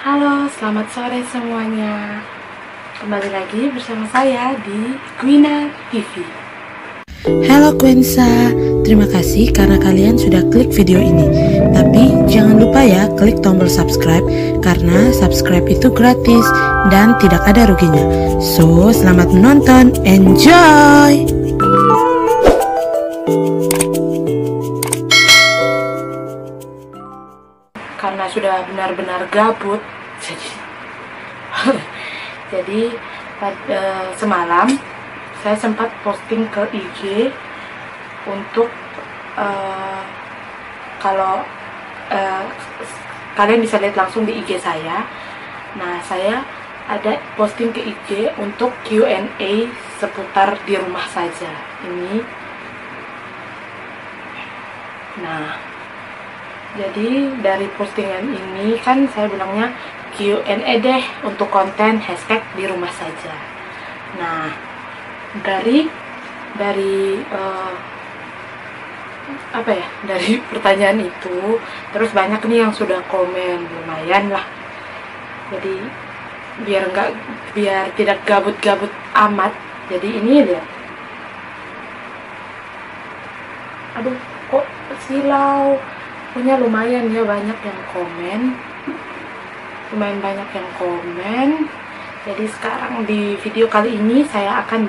Halo, selamat sore semuanya. Kembali lagi bersama saya di Gwina TV. Halo Quensa, terima kasih karena kalian sudah klik video ini. Tapi jangan lupa ya klik tombol subscribe karena subscribe itu gratis dan tidak ada ruginya. So, selamat menonton, enjoy! Karena sudah benar-benar gabut, jadi semalam saya sempat posting ke IG untuk kalau kalian bisa lihat langsung di IG saya. Nah, saya ada posting ke IG untuk Q&A seputar di rumah saja ini. Nah, jadi dari postingan ini kan saya bilangnya Q&A deh untuk konten hashtag di rumah saja. Nah, dari pertanyaan itu terus banyak nih yang sudah komen, lumayan lah. Jadi biar tidak gabut-gabut amat. Jadi ini lihat. Aduh, kok silau. Punya lumayan ya, banyak yang komen, lumayan banyak yang komen. Jadi sekarang di video kali ini saya akan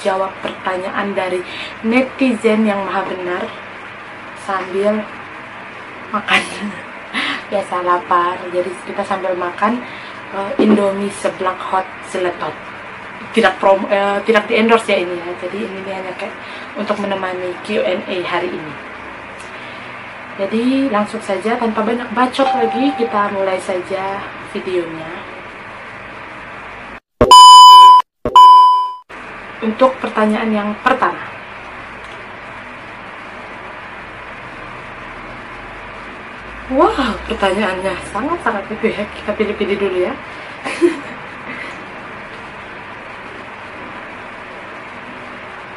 jawab pertanyaan dari netizen yang maha benar sambil makan. Biasa lapar, jadi kita sambil makan Indomie seblak hot seletot. Tidak di endorse ya ini ya. Jadi ini hanya kayak untuk menemani Q&A hari ini. Jadi langsung saja tanpa banyak bacot lagi, kita mulai saja videonya. Untuk pertanyaan yang pertama, wow, pertanyaannya sangat-sangat itu ya. Kita pilih-pilih dulu ya.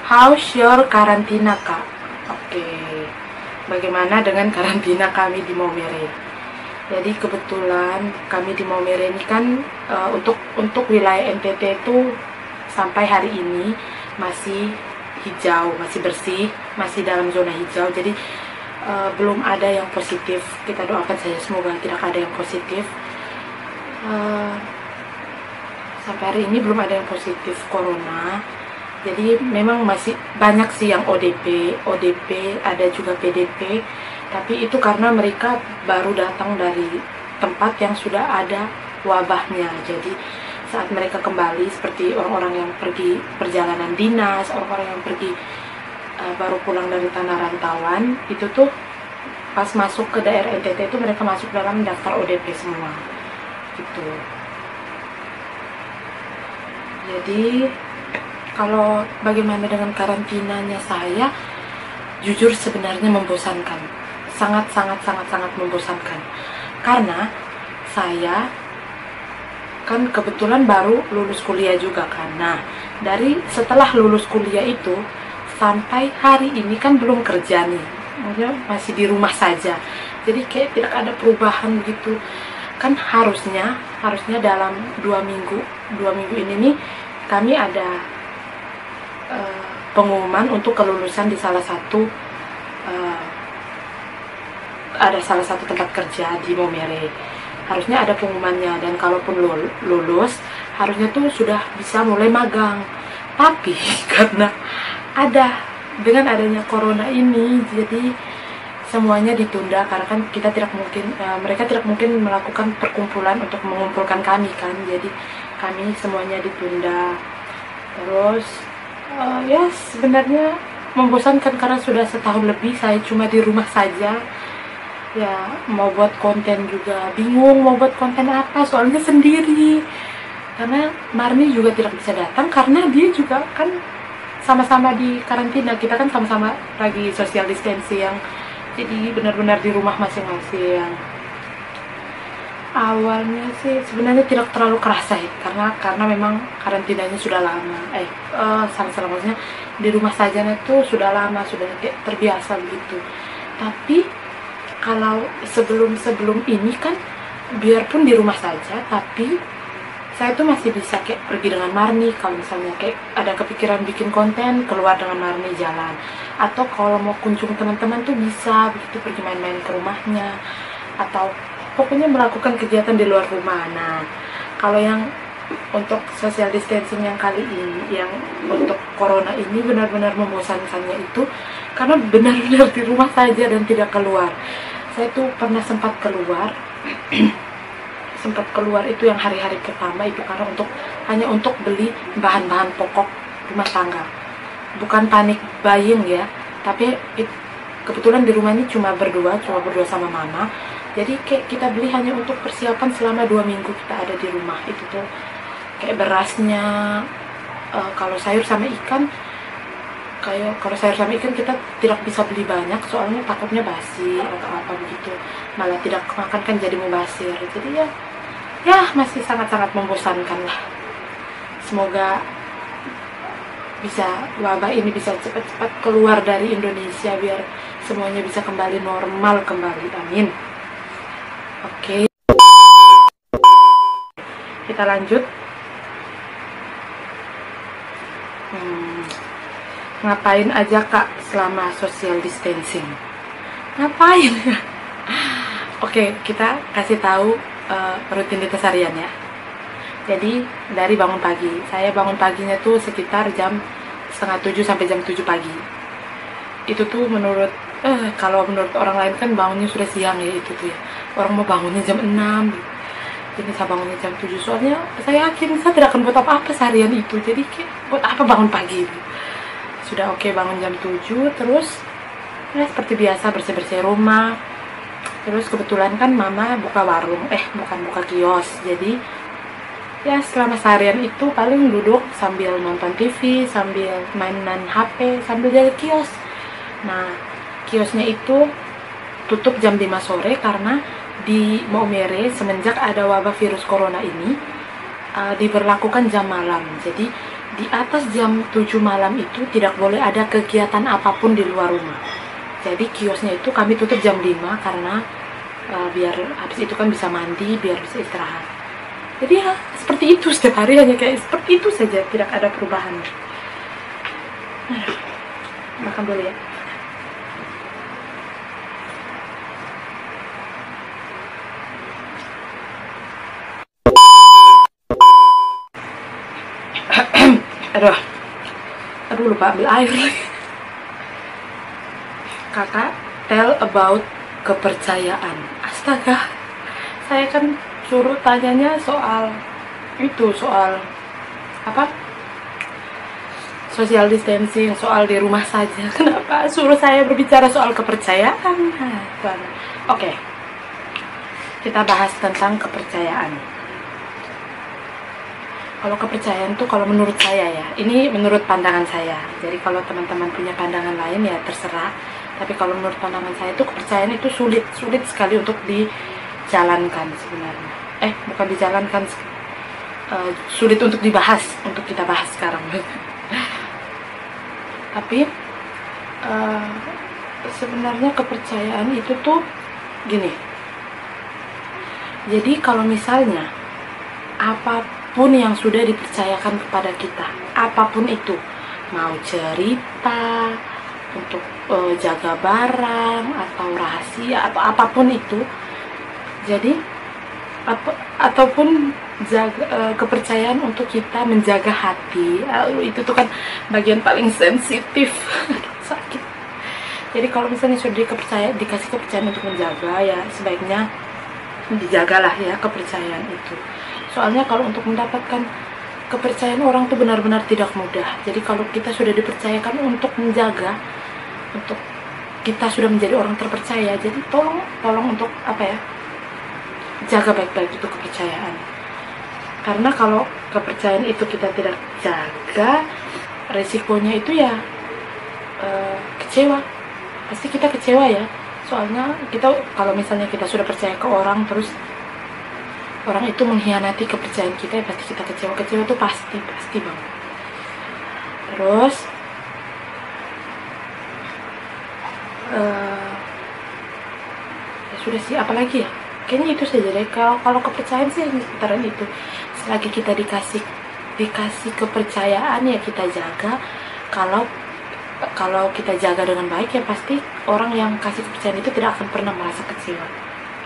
How's your karantina, Kak? Oke. Bagaimana dengan karantina kami di Maumere? Jadi kebetulan kami di Maumere ini kan untuk wilayah NTT itu sampai hari ini masih hijau, masih bersih, masih dalam zona hijau. Jadi belum ada yang positif. Kita doakan saja semoga tidak ada yang positif. Sampai hari ini belum ada yang positif corona. Jadi memang masih banyak sih yang ODP, ada juga PDP, tapi itu karena mereka baru datang dari tempat yang sudah ada wabahnya. Jadi saat mereka kembali seperti orang-orang yang pergi perjalanan dinas, orang-orang yang pergi baru pulang dari tanah rantauan, itu tuh pas masuk ke daerah NTT itu mereka masuk dalam daftar ODP semua, gitu. Jadi kalau bagaimana dengan karantinanya saya, jujur sebenarnya membosankan. Sangat membosankan. Karena saya kan kebetulan baru lulus kuliah juga kan. Nah, dari setelah lulus kuliah itu sampai hari ini kan belum kerja nih. Maksudnya masih di rumah saja. Jadi kayak tidak ada perubahan gitu. Kan harusnya dalam 2 minggu ini nih kami ada pengumuman untuk kelulusan di salah satu tempat kerja di Maumere. Harusnya ada pengumumannya, dan kalaupun lulus harusnya tuh sudah bisa mulai magang. Tapi karena dengan adanya corona ini, jadi semuanya ditunda karena kan mereka tidak mungkin melakukan perkumpulan untuk mengumpulkan kami kan. Jadi kami semuanya ditunda. Terus ya sebenarnya membosankan karena sudah setahun lebih saya cuma di rumah saja. Ya mau buat konten juga bingung mau buat konten apa, soalnya sendiri. Karena Marni juga tidak bisa datang karena dia juga kan sama-sama di karantina. Kita kan sama-sama lagi social distancing, jadi benar-benar di rumah masing-masing. Awalnya sih sebenarnya tidak terlalu kerasa ya, karena memang karantinanya sudah lama. Maksudnya di rumah saja itu sudah lama, sudah terbiasa begitu. Tapi kalau sebelum ini kan biarpun di rumah saja, tapi saya tuh masih bisa kayak pergi dengan Marni. Kalau misalnya kayak ada kepikiran bikin konten, keluar dengan Marni jalan. Atau kalau mau kunjung teman-teman tuh bisa begitu, pergi main-main ke rumahnya. Atau pokoknya melakukan kegiatan di luar rumah. Nah, kalau yang untuk social distancing yang kali ini, yang untuk corona ini benar-benar membosankannya itu karena benar-benar di rumah saja dan tidak keluar. Saya tuh pernah sempat keluar itu yang hari-hari pertama itu karena hanya untuk beli bahan-bahan pokok rumah tangga, bukan panik buying ya, tapi kebetulan di rumah ini cuma berdua sama mama, jadi kayak kita beli hanya untuk persiapan selama 2 minggu kita ada di rumah. Itu tuh kayak berasnya, kalau sayur sama ikan kita tidak bisa beli banyak, soalnya takutnya basi atau apa begitu, malah tidak makan kan jadi mubazir. Jadi ya masih sangat-sangat membosankan lah. Semoga wabah ini bisa cepat-cepat keluar dari Indonesia biar semuanya bisa kembali normal kembali, amin. Oke, kita lanjut. Ngapain aja Kak selama social distancing? Ngapain? Oke, kita kasih tahu rutinitas harian ya. Jadi dari bangun pagi, saya bangun paginya tuh sekitar jam 6:30 sampai jam 7 pagi. Itu tuh kalau menurut orang lain kan bangunnya sudah siang ya, itu tuh ya. Orang mau bangunnya jam 6. Jadi saya bangunnya jam 7, soalnya saya yakin saya tidak akan buat apa-apa seharian itu. Jadi kayak buat apa bangun pagi itu. Sudah oke, bangun jam 7, terus ya seperti biasa bersih-bersih rumah. Terus kebetulan kan mama buka warung, buka kios. Jadi ya selama seharian itu paling duduk sambil nonton TV, sambil mainan HP, sambil jaga kios. Nah, kiosnya itu tutup jam 5 sore karena di Maumere semenjak ada wabah virus corona ini diberlakukan jam malam. Jadi di atas jam 7 malam itu tidak boleh ada kegiatan apapun di luar rumah. Jadi kiosnya itu kami tutup jam 5 karena biar habis itu kan bisa mandi, biar bisa istirahat. Jadi ya seperti itu setiap hari, hanya kayak seperti itu saja, tidak ada perubahan. Makan dulu ya. Aduh lupa ambil air lagi. Kakak, tell about kepercayaan. Astaga, saya kan suruh tanyanya soal apa? Social distancing, soal di rumah saja. Kenapa suruh saya berbicara soal kepercayaan? Oke. Kita bahas tentang kepercayaan. Kalau kepercayaan tuh, kalau menurut saya ya, ini menurut pandangan saya. Jadi kalau teman-teman punya pandangan lain ya terserah. Tapi kalau menurut pandangan saya itu kepercayaan itu sulit sekali untuk dijalankan sebenarnya. Bukan dijalankan, sulit untuk dibahas, untuk kita bahas sekarang. Tapi sebenarnya kepercayaan itu tuh gini. Jadi kalau misalnya apapun yang sudah dipercayakan kepada kita, apapun itu, mau cerita, untuk jaga barang, atau rahasia, atau apapun itu, jadi ataupun kepercayaan untuk kita menjaga hati, itu tuh kan bagian paling sensitif. Sakit. Jadi kalau misalnya sudah dikasih kepercayaan untuk menjaga, ya sebaiknya dijagalah ya kepercayaan itu. Soalnya kalau untuk mendapatkan kepercayaan orang tuh benar-benar tidak mudah. Jadi kalau kita sudah dipercayakan untuk menjaga, untuk kita sudah menjadi orang terpercaya, jadi tolong untuk jaga baik-baik itu kepercayaan. Karena kalau kepercayaan itu kita tidak jaga, resikonya itu ya kecewa. Pasti kita kecewa ya. Soalnya kalau misalnya kita sudah percaya ke orang, terus orang itu mengkhianati kepercayaan kita, ya pasti kita kecewa tuh pasti banget. Terus ya sudah sih, apalagi ya, kayaknya itu saja deh. Kalau kepercayaan sih sekitaran itu. Selagi kita dikasih kepercayaan ya kita jaga. Kalau kita jaga dengan baik ya pasti orang yang kasih kepercayaan itu tidak akan pernah merasa kecewa.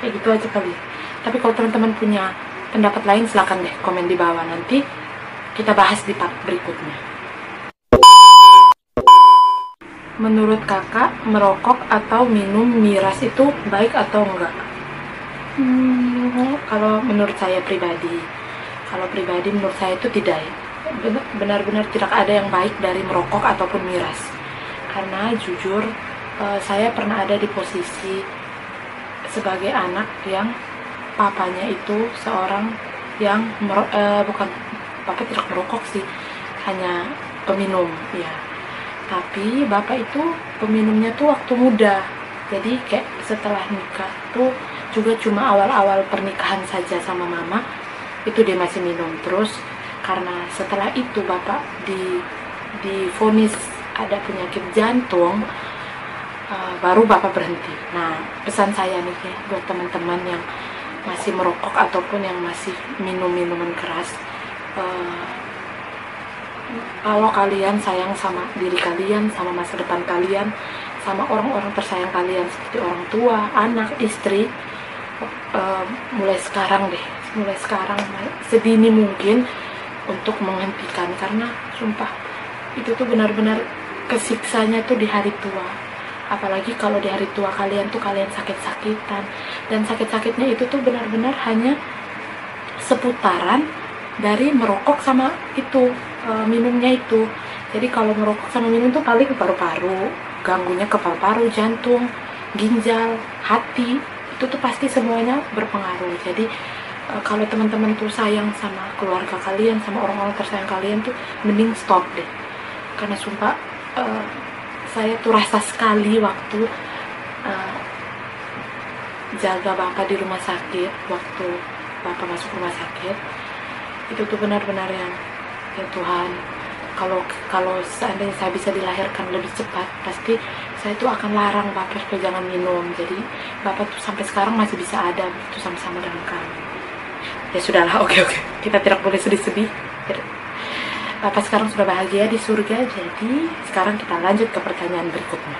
Kayak gitu aja kali. Tapi kalau teman-teman punya pendapat lain silakan deh komen di bawah, nanti kita bahas di part berikutnya. Menurut kakak, merokok atau minum miras itu baik atau enggak? Kalau menurut saya pribadi menurut saya itu tidak ya. Benar-benar tidak ada yang baik dari merokok ataupun miras. Karena jujur saya pernah ada di posisi sebagai anak yang papanya itu seorang yang bukan, papa tidak merokok sih, hanya peminum ya. Tapi bapak itu peminumnya tuh waktu muda. Jadi kayak setelah nikah tuh juga cuma awal-awal pernikahan saja sama mama itu dia masih minum. Terus karena setelah itu bapak divonis ada penyakit jantung, baru bapak berhenti. Nah, pesan saya nih ya buat teman-teman yang masih merokok ataupun yang masih minum minuman keras, kalau kalian sayang sama diri kalian, sama masa depan kalian, sama orang-orang tersayang kalian seperti orang tua, anak, istri, mulai sekarang sedini mungkin untuk menghentikan. Karena sumpah itu tuh benar-benar kesiksanya tuh di hari tua. Apalagi kalau di hari tua kalian sakit-sakitan, dan sakit-sakitnya itu tuh benar-benar hanya seputaran dari merokok sama itu minumnya itu. Jadi kalau merokok sama minum tuh paling ke paru-paru, ganggunya ke paru-paru, jantung, ginjal, hati, itu tuh pasti semuanya berpengaruh. Jadi kalau teman-teman tuh sayang sama keluarga kalian, sama orang-orang tersayang kalian tuh mending stop deh. Karena sumpah saya tuh rasa sekali waktu jaga bapak di rumah sakit, waktu bapak masuk rumah sakit, itu tuh benar-benar yang ya Tuhan, kalau seandainya saya bisa dilahirkan lebih cepat, pasti saya tuh akan larang bapak supaya jangan minum. Jadi bapak tuh sampai sekarang masih bisa ada tuh sama-sama dengan kami. Ya sudahlah, oke. Kita tidak boleh sedih-sedih. Bapak sekarang sudah bahagia di surga. Jadi sekarang kita lanjut ke pertanyaan berikutnya.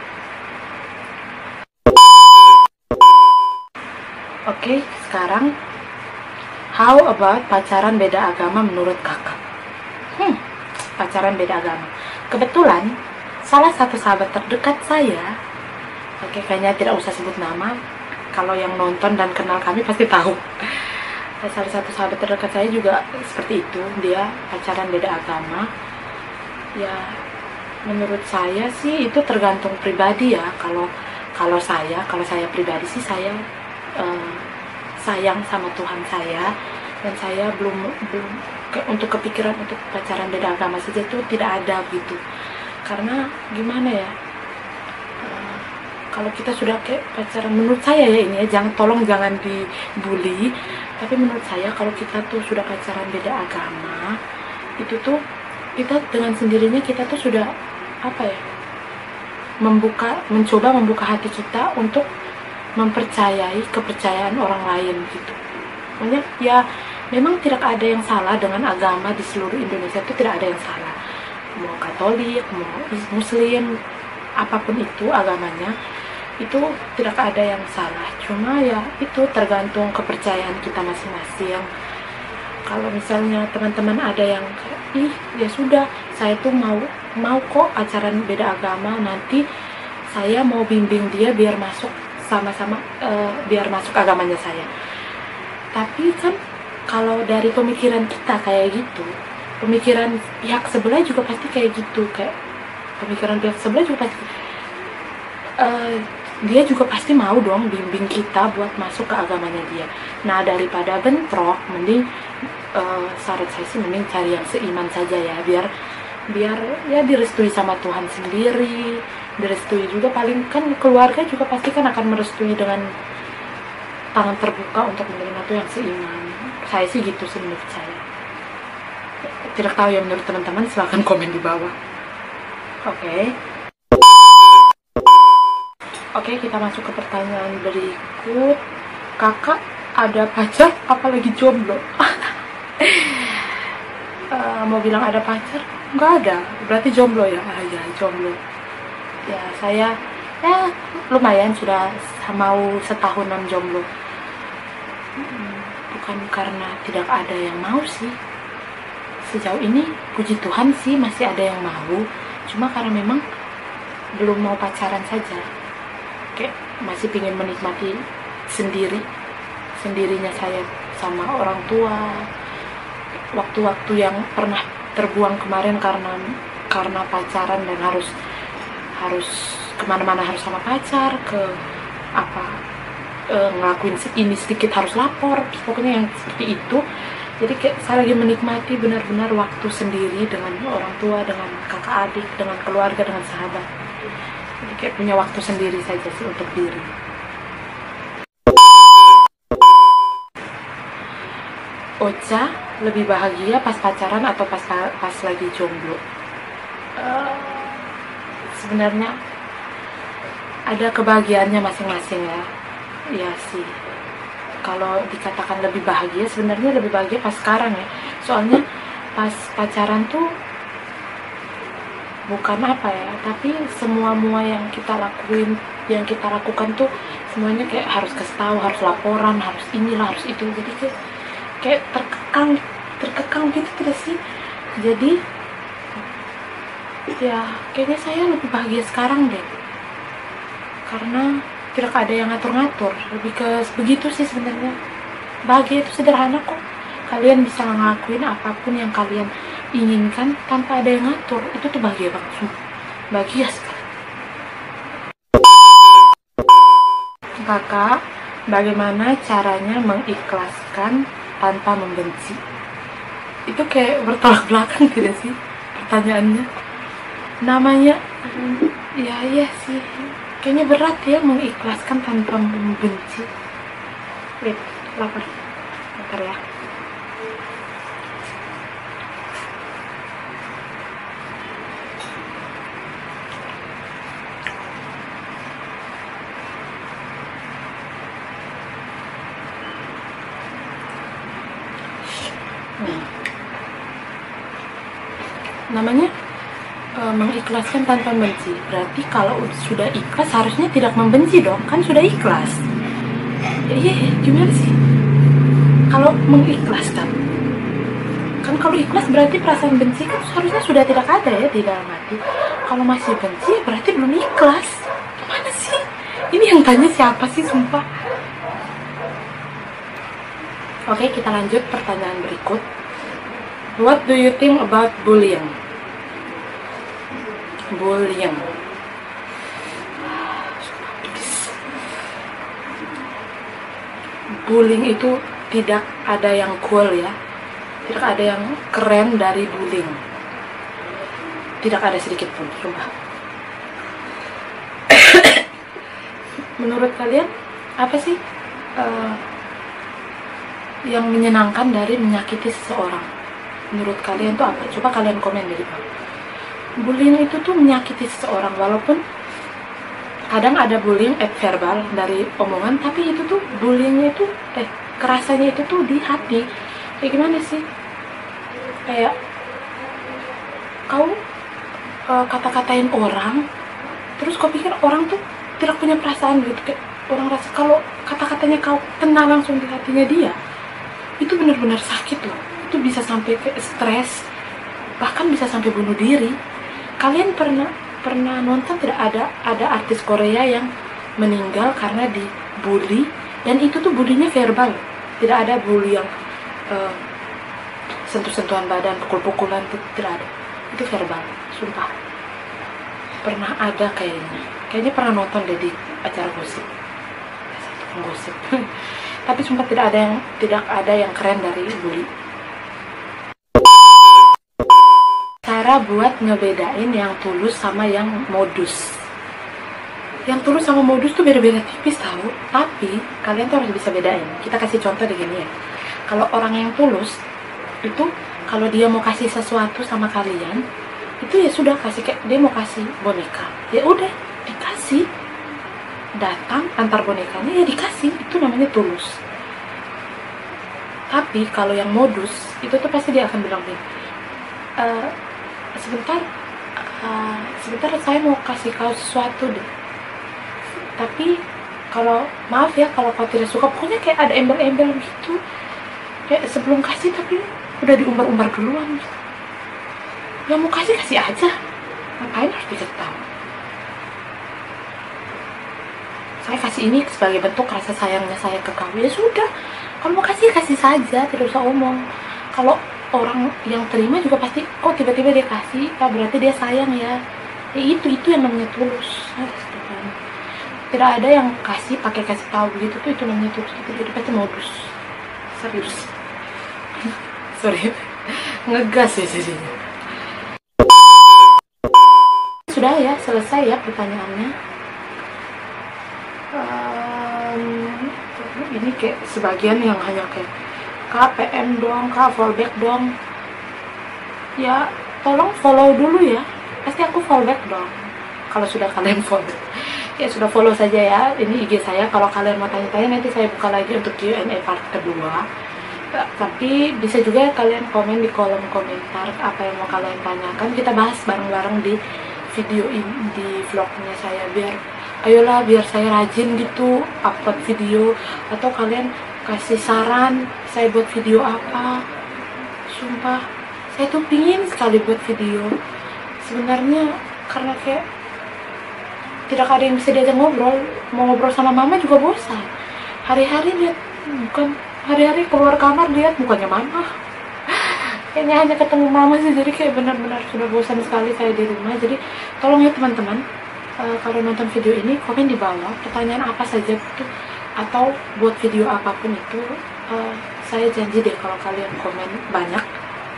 Oke, sekarang how about pacaran beda agama menurut kakak? Pacaran beda agama. Kebetulan salah satu sahabat terdekat saya, oke, kayaknya tidak usah sebut nama, kalau yang nonton dan kenal kami pasti tahu. Salah satu sahabat terdekat saya juga seperti itu, dia pacaran beda agama. Ya menurut saya sih itu tergantung pribadi ya. Kalau saya pribadi sih saya sayang sama Tuhan saya, dan saya belum untuk kepikiran untuk pacaran beda agama saja itu tidak ada gitu. Karena gimana ya, kalau kita sudah kayak pacaran, menurut saya ya ini ya, tolong jangan dibully, tapi menurut saya kalau kita tuh sudah pacaran beda agama, itu tuh kita dengan sendirinya kita tuh sudah mencoba membuka hati kita untuk mempercayai kepercayaan orang lain gitu. Pokoknya ya memang tidak ada yang salah dengan agama di seluruh Indonesia, itu tidak ada yang salah. Mau Katolik, mau Muslim, apapun itu agamanya, itu tidak ada yang salah. Cuma ya itu tergantung kepercayaan kita masing-masing. Kalau misalnya teman-teman ada yang ya sudah, saya tuh mau kok pacaran beda agama, nanti saya mau bimbing dia biar masuk sama-sama biar masuk agamanya saya. Tapi kan kalau dari pemikiran kita kayak gitu, pemikiran pihak sebelah juga pasti kayak gitu, kayak pemikiran pihak sebelah juga pasti dia juga pasti mau dong bimbing kita buat masuk ke agamanya dia. Nah daripada bentrok, mending saran saya sih mending cari yang seiman saja ya, biar ya direstui sama Tuhan sendiri, direstui juga, paling kan keluarga juga pasti kan akan merestui dengan tangan terbuka untuk menerima tuh yang seiman. Saya sih gitu sih menurut saya. Tidak tahu ya menurut teman-teman, silahkan komen di bawah. Oke, kita masuk ke pertanyaan berikut. Kakak ada pacar apalagi jomblo. Mau bilang ada pacar nggak ada, berarti jomblo ya. Ya jomblo ya. Saya ya lumayan sudah mau setahunan jomblo. Bukan karena tidak ada yang mau sih, sejauh ini puji Tuhan sih masih ada yang mau, cuma karena memang belum mau pacaran saja, kayak masih pingin menikmati sendirinya saya sama orang tua. Waktu-waktu yang pernah terbuang kemarin karena pacaran dan harus kemana-mana harus sama pacar, ke ngelakuin ini sedikit harus lapor, pokoknya yang seperti itu. Jadi kayak saya lagi menikmati benar-benar waktu sendiri dengan orang tua, dengan kakak adik, dengan keluarga, dengan sahabat. Jadi kayak punya waktu sendiri saja sih untuk diri. Ocha lebih bahagia pas pacaran atau pas lagi jomblo? Sebenarnya ada kebahagiaannya masing-masing ya. Iya sih. Kalau dikatakan lebih bahagia, sebenarnya lebih bahagia pas sekarang ya. Soalnya pas pacaran tuh bukan apa ya, tapi semua yang kita lakukan tuh semuanya kayak harus kasih tahu, harus laporan, harus inilah, harus itu. Jadi kayak terkekang gitu tidak sih? Jadi ya kayaknya saya lebih bahagia sekarang deh, karena tidak ada yang ngatur-ngatur. Lebih ke begitu sih sebenarnya. Bahagia itu sederhana kok. Kalian bisa ngelakuin apapun yang kalian inginkan tanpa ada yang ngatur. Itu tuh bahagia banget. Bahagia sekali. Kakak, bagaimana caranya mengikhlaskan tanpa membenci? Itu kayak bertolak belakang tidak sih pertanyaannya? Namanya ya iya sih, kayaknya berat ya mengikhlaskan tanpa membenci. Wait, lapar. Bentar ya. Namanya mengikhlaskan tanpa membenci. Berarti kalau sudah ikhlas harusnya tidak membenci dong, kan sudah ikhlas. Iya, gimana sih? Kalau mengikhlaskan, kan kalau ikhlas berarti perasaan benci kan harusnya sudah tidak ada ya di dalam hati. Kalau masih benci berarti belum ikhlas. Gimana sih? Ini yang tanya siapa sih, sumpah. Oke, kita lanjut pertanyaan berikut. What do you think about bullying? Bullying itu tidak ada yang cool ya, tidak ada yang keren dari bullying, tidak ada sedikit pun, sumpah. Menurut kalian apa sih yang menyenangkan dari menyakiti seseorang? Menurut kalian tuh apa? Coba kalian komen di bawah. Bullying itu tuh menyakiti seseorang, walaupun kadang ada bullying verbal dari omongan, tapi itu tuh bullyingnya itu kerasanya itu tuh di hati. Kayak gimana sih? Kayak kau kata-katain orang, terus kau pikir orang tuh tidak punya perasaan gitu. Kayak orang rasa kalau kata-katanya kau kena langsung di hatinya dia, itu benar-benar sakit loh. Itu bisa sampai ke stres, bahkan bisa sampai bunuh diri. Kalian pernah nonton tidak, ada artis Korea yang meninggal karena dibully, dan itu tuh bulinya verbal, tidak ada bully yang sentuh-sentuhan badan, pukul-pukulan, itu tidak ada, itu verbal, sumpah. Pernah ada kayaknya pernah nonton deh di acara gosip, gosip. Tapi sumpah tidak ada yang keren dari bully. Cara buat ngebedain yang tulus sama yang modus. Yang tulus sama modus tuh beda-beda tipis tahu, tapi kalian tuh harus bisa bedain. Kita kasih contoh di gini ya. Kalau orang yang tulus itu, kalau dia mau kasih sesuatu sama kalian, itu ya sudah kasih. Kayak dia mau kasih boneka, ya udah dikasih. Datang antar bonekanya ya dikasih, itu namanya tulus. Tapi kalau yang modus itu tuh pasti dia akan bilang gini, sebentar saya mau kasih kau sesuatu deh, tapi kalau maaf ya kalau kau tidak suka, pokoknya kayak ada embel-embel gitu, kayak sebelum kasih tapi udah diumbar-umbar duluan gitu. Yang mau kasih aja, ngapain harus dikasih tahu? Saya kasih ini sebagai bentuk rasa sayangnya saya ke kamu, ya sudah, kalau mau kasih saja, tidak usah omong. Kalau orang yang terima juga pasti, kok tiba-tiba dia kasih, berarti dia sayang ya. Ya itu yang namanya tulus. Tidak ada yang kasih pakai kasih tahu gitu tuh, itu namanya tulus. Itu pasti modus, serius. Sorry, ngegas ya jadinya. Sudah ya, selesai ya pertanyaannya. Ini kayak sebagian yang hanya kayak Kak PM dong, Kak fallback dong. Ya tolong follow dulu ya, pasti aku fallback dong kalau sudah kalian follow. Ya sudah follow saja ya, ini IG saya. Kalau kalian mau tanya-tanya nanti saya buka lagi untuk Q&A part kedua. Tapi bisa juga kalian komen di kolom komentar apa yang mau kalian tanyakan, kita bahas bareng-bareng di video ini, di vlognya saya. Ayolah biar saya rajin gitu upload video, atau kalian kasih saran saya buat video apa. Sumpah saya tuh pingin sekali buat video sebenarnya, karena kayak tidak ada yang bisa diajak ngobrol. Mau ngobrol sama mama juga bosan, hari-hari keluar kamar lihat mukanya mama. Kayaknya hanya ketemu mama sih, jadi kayak benar-benar sudah bosan sekali saya di rumah. Jadi tolong ya teman-teman, kalau nonton video ini komen di bawah pertanyaan apa saja gitu, atau buat video apapun itu. Saya janji deh kalau kalian komen banyak,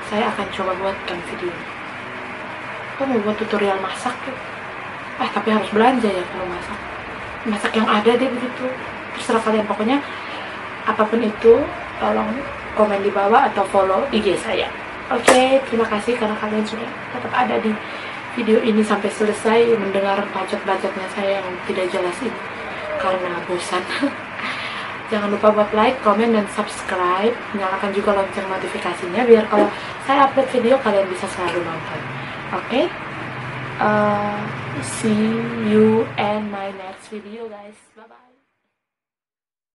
saya akan coba buatkan video. Aku mau buat tutorial masak gitu. Tapi harus belanja ya kalau masak yang ada deh begitu. Terserah kalian, pokoknya apapun itu tolong komen di bawah atau follow IG saya. Oke, terima kasih karena kalian sudah tetap ada di video ini sampai selesai mendengar bacot-bacotnya saya yang tidak jelas ini karena bosan. Jangan lupa buat like, comment, dan subscribe. Nyalakan juga lonceng notifikasinya biar kalau saya upload video kalian bisa selalu nonton. Oke? See you in my next video guys. Bye bye.